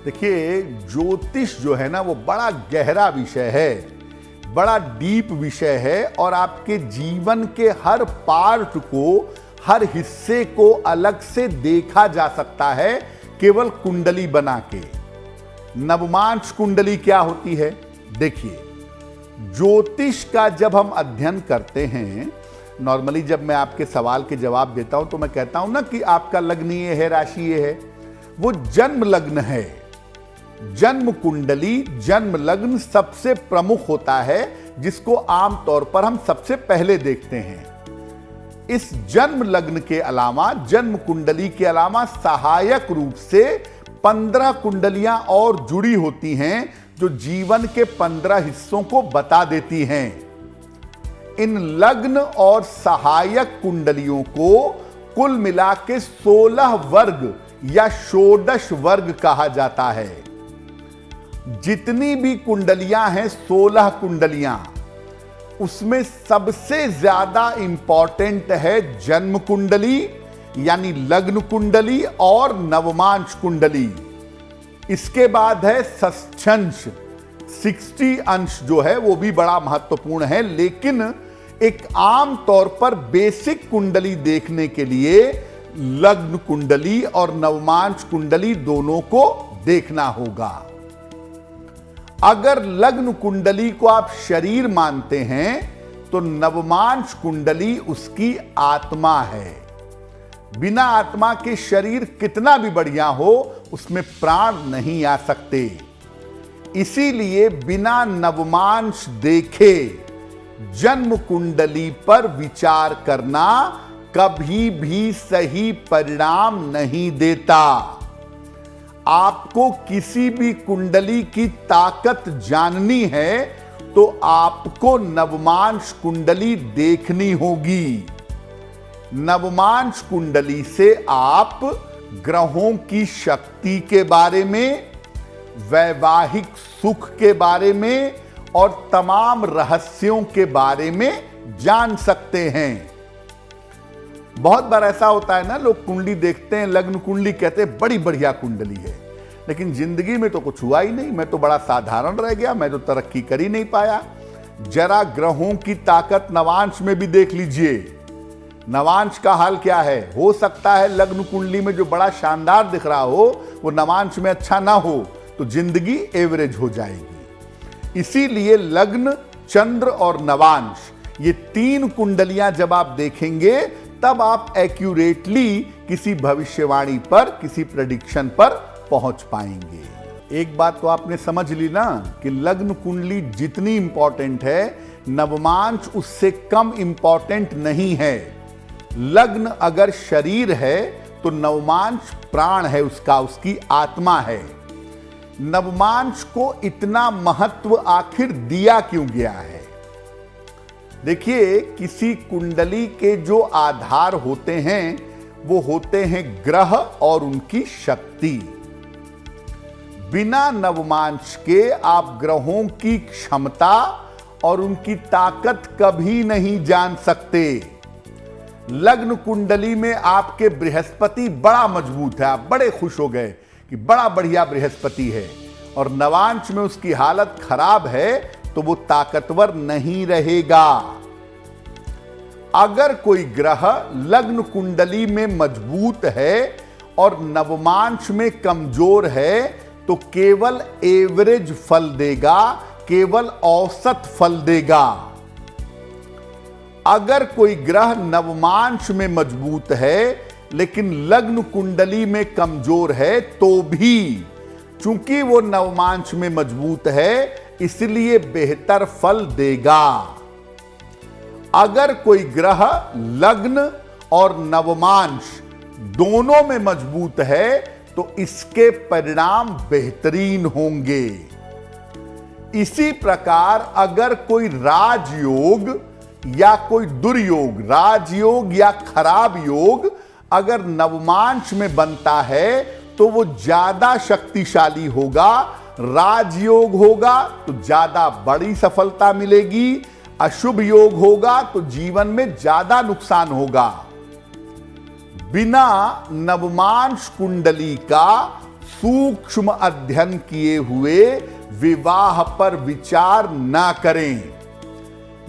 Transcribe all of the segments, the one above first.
देखिए, ज्योतिष जो है ना वो बड़ा गहरा विषय है, बड़ा डीप विषय है और आपके जीवन के हर पार्ट को, हर हिस्से को अलग से देखा जा सकता है केवल कुंडली बना के। नवमांश कुंडली क्या होती है? देखिए, ज्योतिष का जब हम अध्ययन करते हैं, नॉर्मली जब मैं आपके सवाल के जवाब देता हूं तो मैं कहता हूं ना कि आपका लग्न ये है, राशि ये है। वो जन्म लग्न है। जन्म कुंडली, जन्म लग्न सबसे प्रमुख होता है, जिसको आमतौर पर हम सबसे पहले देखते हैं। इस जन्म लग्न के अलावा, जन्म कुंडली के अलावा सहायक रूप से 15 कुंडलियां और जुड़ी होती हैं, जो जीवन के 15 हिस्सों को बता देती हैं। इन लग्न और सहायक कुंडलियों को कुल मिला के 16 वर्ग या षोडश वर्ग कहा जाता है। जितनी भी कुंडलियां हैं, 16 कुंडलियां, उसमें सबसे ज्यादा इंपॉर्टेंट है जन्म कुंडली यानी लग्न कुंडली और नवमांश कुंडली। इसके बाद है षष्ठ्यंश, 60 अंश जो है वो भी बड़ा महत्वपूर्ण है, लेकिन एक आम तौर पर बेसिक कुंडली देखने के लिए लग्न कुंडली और नवमांश कुंडली दोनों को देखना होगा। अगर लग्न कुंडली को आप शरीर मानते हैं तो नवमांश कुंडली उसकी आत्मा है। बिना आत्मा के शरीर कितना भी बढ़िया हो, उसमें प्राण नहीं आ सकते। इसीलिए बिना नवमांश देखे जन्म कुंडली पर विचार करना कभी भी सही परिणाम नहीं देता। आपको किसी भी कुंडली की ताकत जाननी है तो आपको नवमांश कुंडली देखनी होगी। नवमांश कुंडली से आप ग्रहों की शक्ति के बारे में, वैवाहिक सुख के बारे में और तमाम रहस्यों के बारे में जान सकते हैं। बहुत बार ऐसा होता है ना, लोग कुंडली देखते हैं, लग्न कुंडली कहते हैं बड़ी बढ़िया कुंडली है, लेकिन जिंदगी में तो कुछ हुआ ही नहीं, मैं तो बड़ा साधारण रह गया, मैं तो तरक्की कर ही नहीं पाया। जरा ग्रहों की ताकत नवांश में भी देख लीजिए। नवांश का हाल क्या है? हो सकता है लग्न कुंडली में जो बड़ा शानदार दिख रहा हो वो नवांश में अच्छा ना हो, तो जिंदगी एवरेज हो जाएगी। इसीलिए लग्न, चंद्र और नवांश, ये 3 कुंडलियां जब आप देखेंगे तब आप एक्यूरेटली किसी भविष्यवाणी पर, किसी प्रेडिक्शन पर पहुंच पाएंगे। एक बात तो आपने समझ ली ना कि लग्न कुंडली जितनी इंपॉर्टेंट है, नवमांश उससे कम इंपॉर्टेंट नहीं है। लग्न अगर शरीर है तो नवमांश प्राण है उसका, उसकी आत्मा है। नवमांश को इतना महत्व आखिर दिया क्यों गया है? देखिए, किसी कुंडली के जो आधार होते हैं वो होते हैं ग्रह और उनकी शक्ति। बिना नवमांश के आप ग्रहों की क्षमता और उनकी ताकत कभी नहीं जान सकते। लग्न कुंडली में आपके बृहस्पति बड़ा मजबूत है, आप बड़े खुश हो गए कि बड़ा बढ़िया बृहस्पति है, और नवांश में उसकी हालत खराब है तो वो ताकतवर नहीं रहेगा। अगर कोई ग्रह लग्न कुंडली में मजबूत है और नवमांश में कमजोर है तो केवल एवरेज फल देगा, केवल औसत फल देगा। अगर कोई ग्रह नवमांश में मजबूत है लेकिन लग्न कुंडली में कमजोर है तो भी, चूंकि वो नवमांश में मजबूत है इसलिए बेहतर फल देगा। अगर कोई ग्रह लग्न और नवमांश दोनों में मजबूत है तो इसके परिणाम बेहतरीन होंगे। इसी प्रकार अगर कोई राजयोग या कोई दुर्योग, राजयोग या खराब योग अगर नवमांश में बनता है तो वो ज्यादा शक्तिशाली होगा। राजयोग होगा तो ज्यादा बड़ी सफलता मिलेगी, अशुभ योग होगा तो जीवन में ज्यादा नुकसान होगा। बिना नवमांश कुंडली का सूक्ष्म अध्ययन किए हुए विवाह पर विचार ना करें।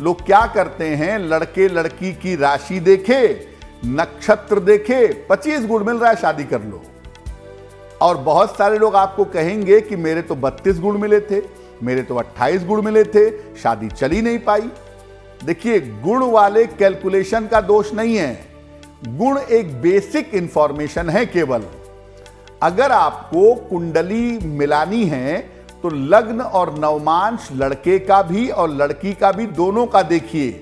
लोग क्या करते हैं, लड़के लड़की की राशि देखे, नक्षत्र देखे, 25 गुण मिल रहा है, शादी कर लो। और बहुत सारे लोग आपको कहेंगे कि मेरे तो 32 गुण मिले थे, मेरे तो 28 गुण मिले थे, शादी चली नहीं पाई। देखिए, गुण वाले कैलकुलेशन का दोष नहीं है, गुण एक बेसिक इंफॉर्मेशन है केवल। अगर आपको कुंडली मिलानी है तो लग्न और नवमांश लड़के का भी और लड़की का भी, दोनों का देखिए,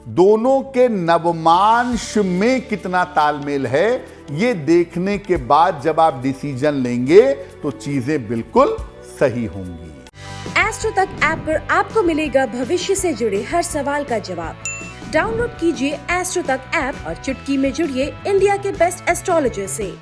दोनों के नवमांश में कितना तालमेल है, ये देखने के बाद जब आप डिसीजन लेंगे तो चीजें बिल्कुल सही होंगी। एस्ट्रो तक ऐप पर आपको मिलेगा भविष्य से जुड़े हर सवाल का जवाब। डाउनलोड कीजिए एस्ट्रो तक ऐप और चुटकी में जुड़िए इंडिया के बेस्ट एस्ट्रोलॉजर से।